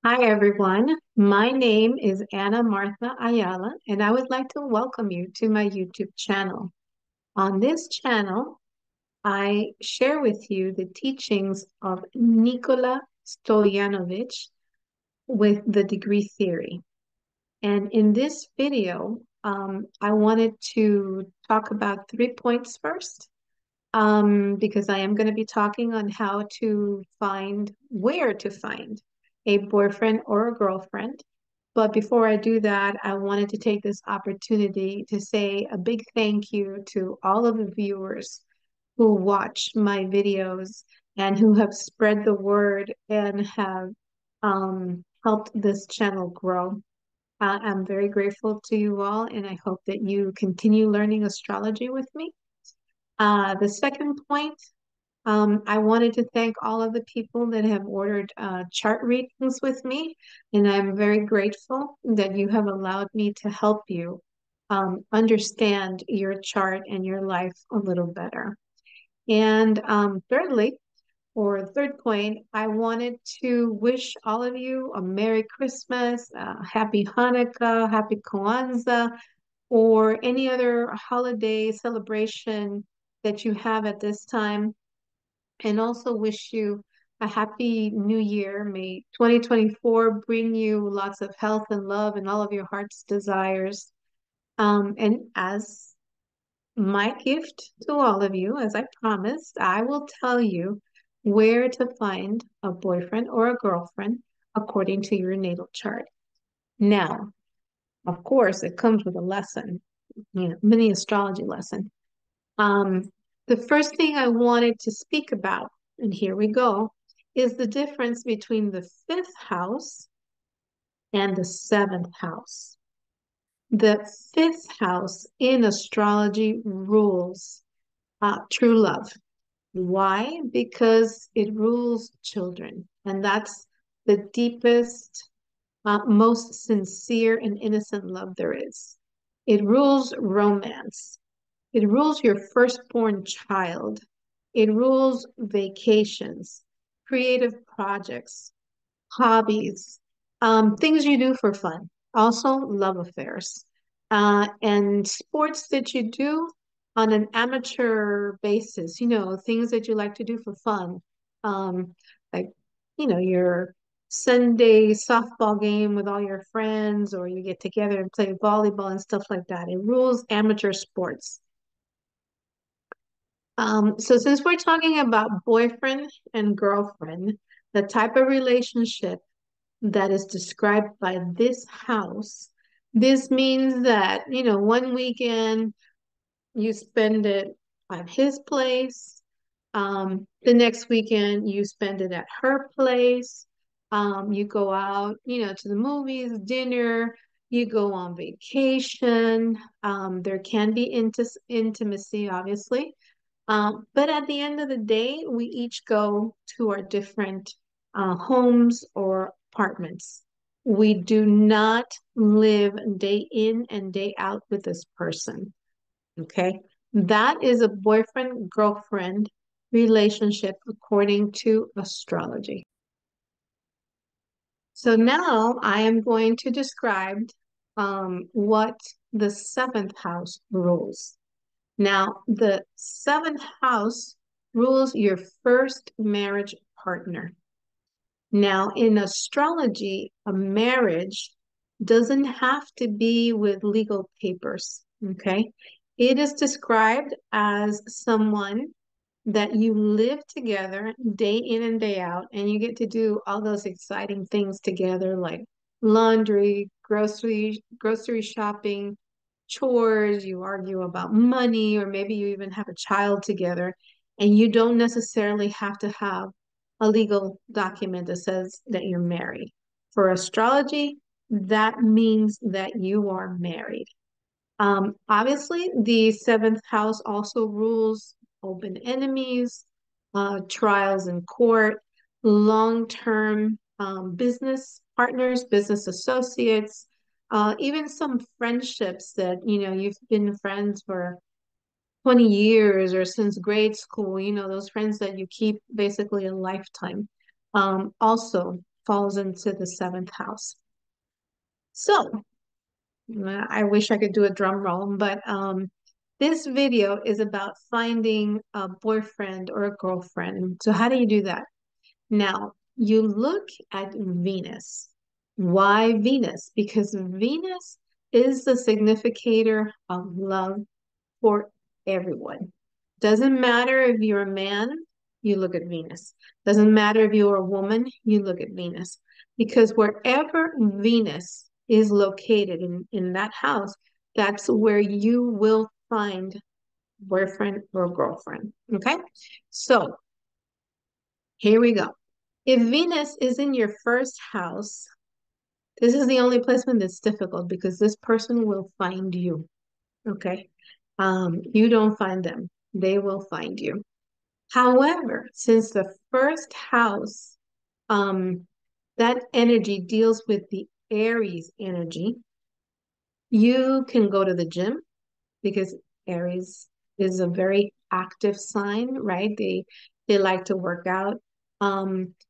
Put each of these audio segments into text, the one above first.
Hi, everyone. My name is Ana Martha Ayala, and I would like to welcome you to my YouTube channel. On this channel, I share with you the teachings of Nikola Stojanovic with the degree theory. And in this video, I wanted to talk about 3 points first, because I am going to be talking on how to find, where to find a boyfriend or a girlfriend. But before I do that, I wanted to take this opportunity to say a big thank you to all of the viewers who watch my videos and who have spread the word and have helped this channel grow. I'm very grateful to you all, and I hope that you continue learning astrology with me. The second point, I wanted to thank all of the people that have ordered chart readings with me, and I'm very grateful that you have allowed me to help you understand your chart and your life a little better. And thirdly, or third point, I wanted to wish all of you a Merry Christmas, Happy Hanukkah, Happy Kwanzaa, or any other holiday celebration that you have at this time, and also wish you a happy new year. May 2024 bring you lots of health and love and all of your heart's desires. And as my gift to all of you, as I promised, I will tell you where to find a boyfriend or a girlfriend according to your natal chart. Now, of course, it comes with a lesson, mini astrology lesson. Um, the first thing I wanted to speak about, and here we go, is the difference between the fifth house and the seventh house. The fifth house in astrology rules true love. Why? Because it rules children, and that's the deepest, most sincere and innocent love there is. It rules romance. It rules your firstborn child. It rules vacations, creative projects, hobbies, things you do for fun. Also, love affairs, and sports that you do on an amateur basis, things that you like to do for fun. Like, your Sunday softball game with all your friends, or you get together and play volleyball and stuff like that. It rules amateur sports. So since we're talking about boyfriend and girlfriend, the type of relationship that is described by this house, this means that, one weekend you spend it at his place. The next weekend you spend it at her place. You go out, to the movies, dinner, you go on vacation. There can be intimacy, obviously. But at the end of the day, we each go to our different homes or apartments. We do not live day in and day out with this person. Okay. That is a boyfriend-girlfriend relationship according to astrology. So now I am going to describe what the seventh house rules. Now, the seventh house rules your first marriage partner. Now, in astrology, a marriage doesn't have to be with legal papers, okay? It is described as someone that you live together day in and day out, and you get to do all those exciting things together, like laundry, grocery shopping, chores, you argue about money, or maybe you even have a child together, and you don't necessarily have to have a legal document that says that you're married. For astrology, that means that you are married. Obviously, the seventh house also rules open enemies, trials in court, long-term business partners, business associates, even some friendships that, you've been friends for 20 years or since grade school, those friends that you keep basically a lifetime. Also falls into the seventh house. So I wish I could do a drum roll, but this video is about finding a boyfriend or a girlfriend. So how do you do that? Now, you look at Venus. Why Venus? Because Venus is the significator of love for everyone. Doesn't matter if you're a man, you look at Venus. Doesn't matter if you're a woman, you look at Venus. Because wherever Venus is located in that house, that's where you will find boyfriend or girlfriend. Okay? So here we go. If Venus is in your first house, this is the only placement that's difficult because this person will find you. Okay? You don't find them, they will find you. However, since the first house, um, that energy deals with the Aries energy, you can go to the gym because Aries is a very active sign, right? They like to work out.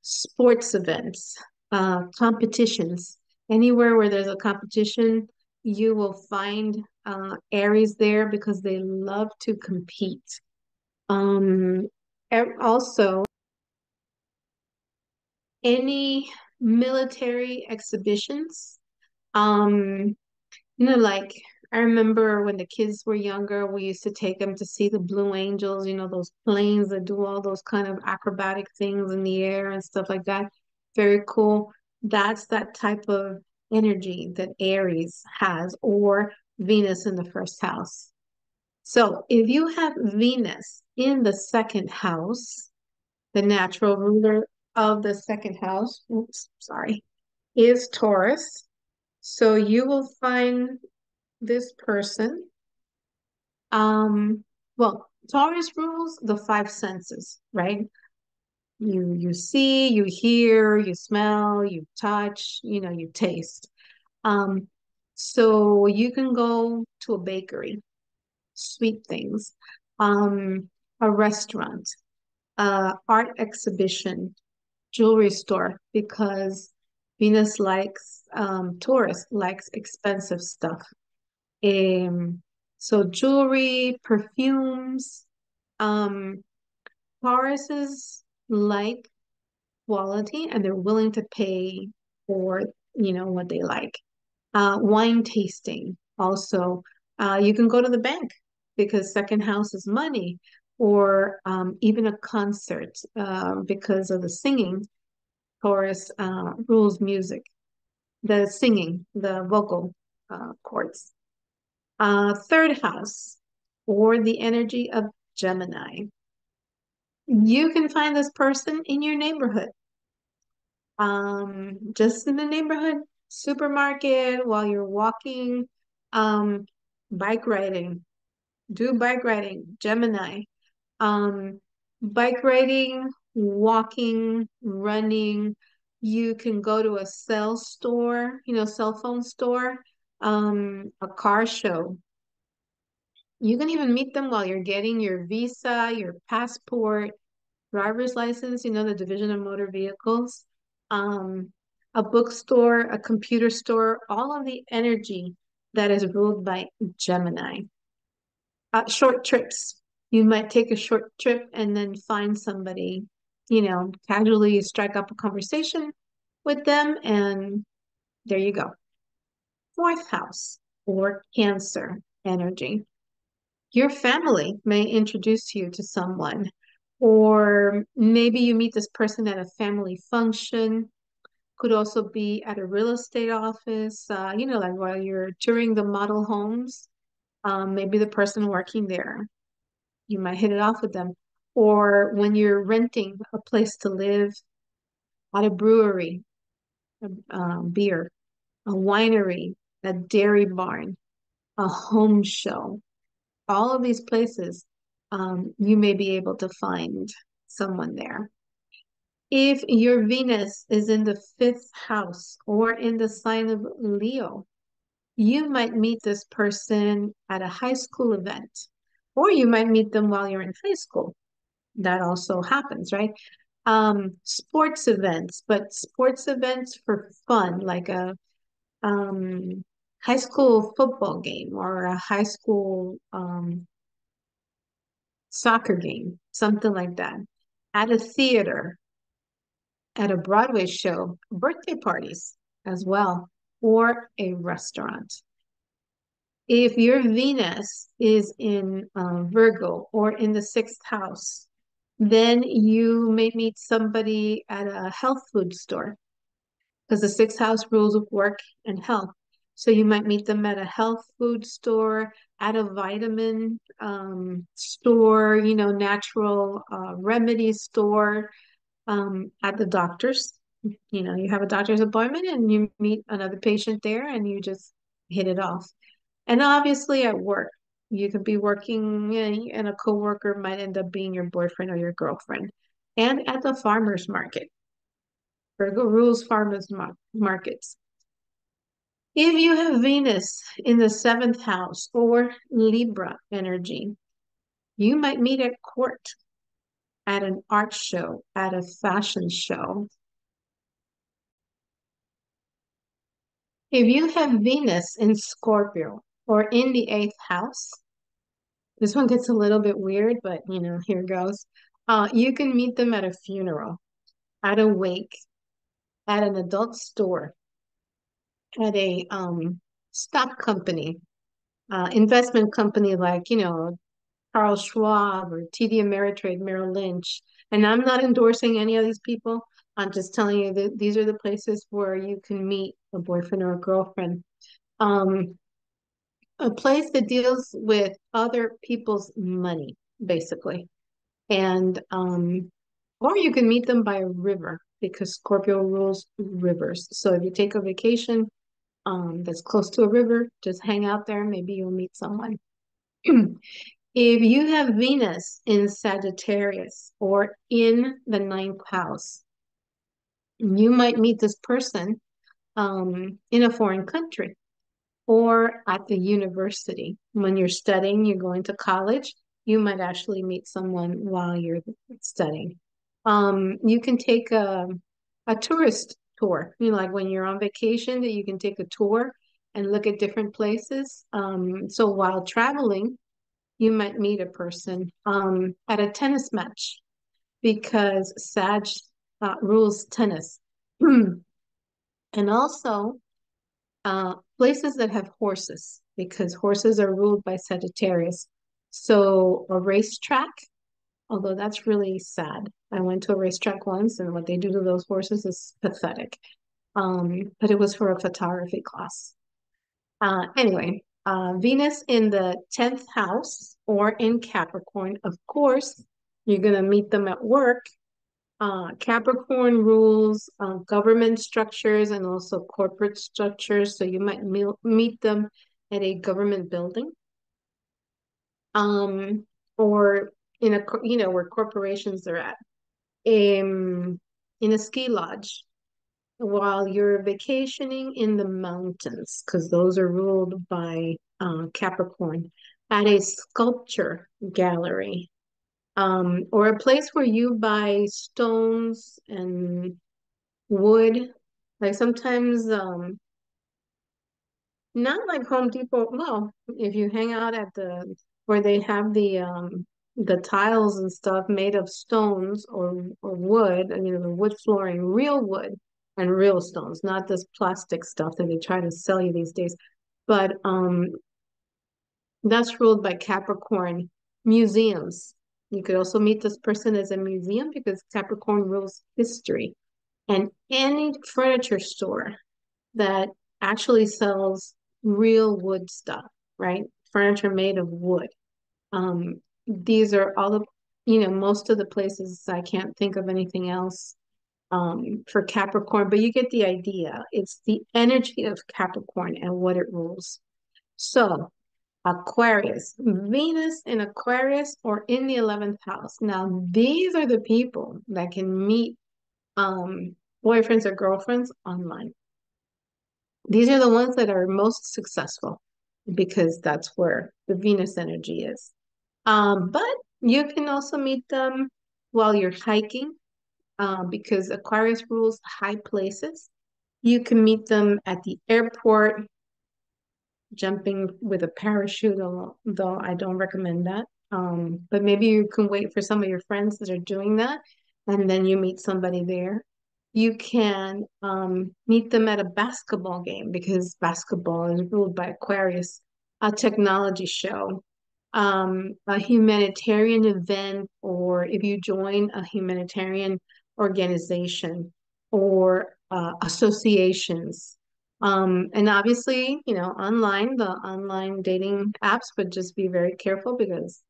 Sports events, competitions, anywhere where there's a competition, you will find Aries there because they love to compete. Um, Also, any military exhibitions, um, like I remember when the kids were younger, we used to take them to see the Blue Angels, those planes that do all those kind of acrobatic things in the air and stuff like that. Very cool. That's that type of energy that Aries has, or Venus in the first house. So if you have Venus in the second house, the natural ruler of the second house, oops, sorry, is Taurus. So you will find this person. Um, well, Taurus rules the five senses, right? You see, you hear, you smell, you touch, you taste. Um, so you can go to a bakery, sweet things, a restaurant, art exhibition, jewelry store, because Venus likes, Taurus likes expensive stuff. Um, so jewelry, perfumes, um, Tauruses like quality and they're willing to pay for, what they like. Wine tasting also. You can go to the bank because second house is money, or even a concert because of the singing. Taurus rules music, the singing, the vocal cords. Third house, or the energy of Gemini. You can find this person in your neighborhood, just in the neighborhood, supermarket, while you're walking, um, bike riding. Do bike riding, Gemini. Um, Bike riding, walking, running. You can go to a cell store, cell phone store, a car show. You can even meet them while you're getting your visa, your passport, driver's license, the Division of Motor Vehicles, um, a bookstore, a computer store, all of the energy that is ruled by Gemini. Short trips. You might take a short trip and then find somebody, casually strike up a conversation with them, and there you go. Fourth house, or Cancer energy. Your family may introduce you to someone, or maybe you meet this person at a family function. Could also be at a real estate office, like while you're touring the model homes. Maybe the person working there, you might hit it off with them. Or when you're renting a place to live, at a brewery, beer, a winery, a dairy barn, a home show, all of these places, you may be able to find someone there. If your Venus is in the fifth house or in the sign of Leo, you might meet this person at a high school event, or you might meet them while you're in high school. That also happens, right? Sports events, but sports events for fun, like a um, high school football game or a high school soccer game, something like that. At a theater, at a Broadway show, birthday parties as well, or a restaurant. If your Venus is in Virgo or in the sixth house, then you may meet somebody at a health food store because the sixth house rules of work and health. So you might meet them at a health food store, at a vitamin store, natural remedy store, at the doctor's. You have a doctor's appointment and you meet another patient there and you just hit it off. And obviously at work, you could be working and a coworker might end up being your boyfriend or your girlfriend. And at the farmer's market, Virgo rules markets. If you have Venus in the seventh house or Libra energy, you might meet at court, at an art show, at a fashion show. If you have Venus in Scorpio or in the eighth house, this one gets a little bit weird, but here goes. You can meet them at a funeral, at a wake, at an adult store, at a stock company, investment company like, Charles Schwab or TD Ameritrade, Merrill Lynch. And I'm not endorsing any of these people. I'm just telling you that these are the places where you can meet a boyfriend or a girlfriend. Um, a place that deals with other people's money, basically. And or you can meet them by a river because Scorpio rules rivers. So if you take a vacation that's close to a river, just hang out there, maybe you'll meet someone. If you have Venus in Sagittarius or in the ninth house, you might meet this person in a foreign country or at the university. When you're studying, you're going to college, you might actually meet someone while you're studying. You can take a tourist tour, like when you're on vacation, that you can take a tour and look at different places. So while traveling, you might meet a person at a tennis match because Sag rules tennis. And also places that have horses because horses are ruled by Sagittarius. So a racetrack, although that's really sad. I went to a racetrack once and what they do to those horses is pathetic. But it was for a photography class. Anyway, Venus in the 10th house or in Capricorn, of course, you're going to meet them at work. Capricorn rules government structures and also corporate structures. So you might meet them at a government building, um, or in where corporations are at, in a ski lodge while you're vacationing in the mountains, because those are ruled by Capricorn, at a sculpture gallery, or a place where you buy stones and wood. Like sometimes, not like Home Depot. Well, if you hang out at the where they have the tiles and stuff made of stones or wood, and the wood flooring, real wood and real stones, not this plastic stuff that they try to sell you these days. But that's ruled by Capricorn. Museums. You could also meet this person as a museum because Capricorn rules history. And any furniture store that actually sells real wood stuff, right? Furniture made of wood. These are all the, most of the places. I can't think of anything else for Capricorn, but you get the idea. It's the energy of Capricorn and what it rules. So Aquarius, Venus in Aquarius or in the 11th house. Now, these are the people that can meet boyfriends or girlfriends online. These are the ones that are most successful because that's where the Venus energy is. But you can also meet them while you're hiking, because Aquarius rules high places. You can meet them at the airport, jumping with a parachute, though I don't recommend that. But maybe you can wait for some of your friends that are doing that, and then you meet somebody there. You can meet them at a basketball game because basketball is ruled by Aquarius, a technology show, a humanitarian event, or if you join a humanitarian organization or associations. And obviously, the online dating apps, but just be very careful because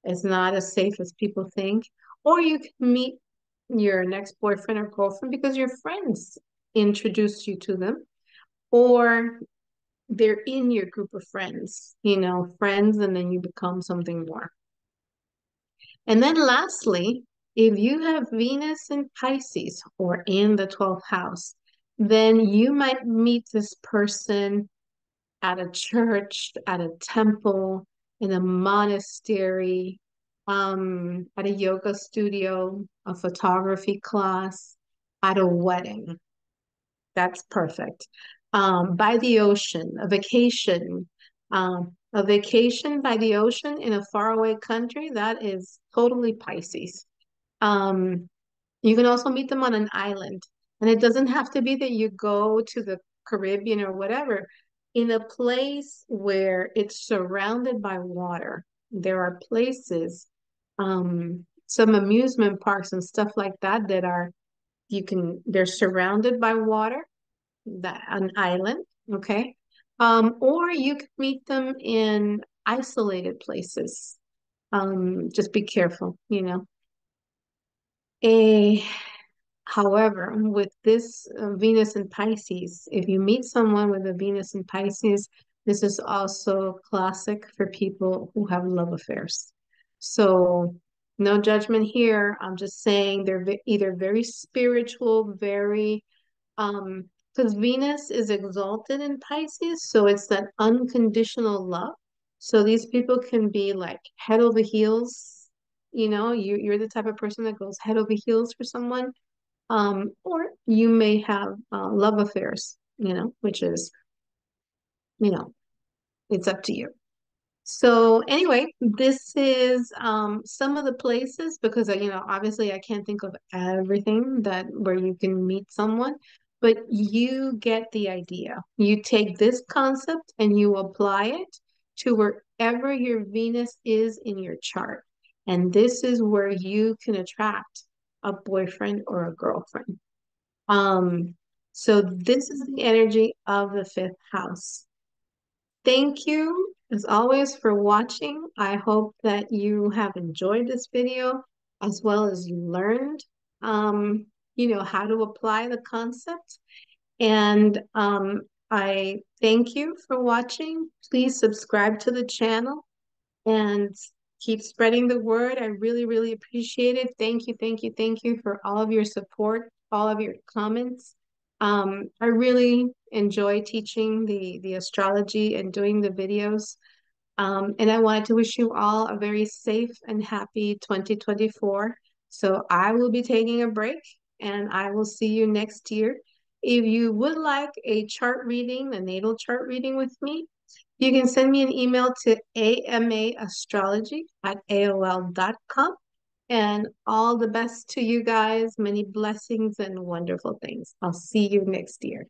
it's not as safe as people think. Or you can meet your next boyfriend or girlfriend because your friends introduced you to them, or they're in your group of friends, friends, and then you become something more. And then lastly, if you have Venus in Pisces or in the 12th house, then you might meet this person at a church, at a temple, in a monastery, at a yoga studio, a photography class, at a wedding. That's perfect. By the ocean, a vacation by the ocean in a faraway country, that is totally Pisces. Um, you can also meet them on an island. And it doesn't have to be that you go to the Caribbean or whatever. In a place where it's surrounded by water, there are places, some amusement parks and stuff like that they're surrounded by water, that an island, okay? Or you can meet them in isolated places. Just be careful, A However, with this Venus in Pisces, if you meet someone with a Venus in Pisces, this is also classic for people who have love affairs. So, no judgment here. I'm just saying they're either very spiritual, very, because Venus is exalted in Pisces, so it's that unconditional love. So these people can be like head over heels. You're the type of person that goes head over heels for someone, or you may have love affairs, which is, you know, it's up to you. So anyway, this is some of the places because obviously I can't think of everything that where you can meet someone, but you get the idea. You take this concept and you apply it to wherever your Venus is in your chart. And this is where you can attract a boyfriend or a girlfriend. So this is the energy of the fifth house. Thank you, as always, for watching. I hope that you have enjoyed this video as well as you learned, how to apply the concept. And I thank you for watching. Please subscribe to the channel and keep spreading the word. I really, really appreciate it. Thank you, thank you, thank you for all of your support, all of your comments. I really enjoy teaching the astrology and doing the videos. And I wanted to wish you all a very safe and happy 2024. So I will be taking a break and I will see you next year. If you would like a chart reading, a natal chart reading with me, you can send me an email to amaastrology@aol.com. And all the best to you guys. Many blessings and wonderful things. I'll see you next year.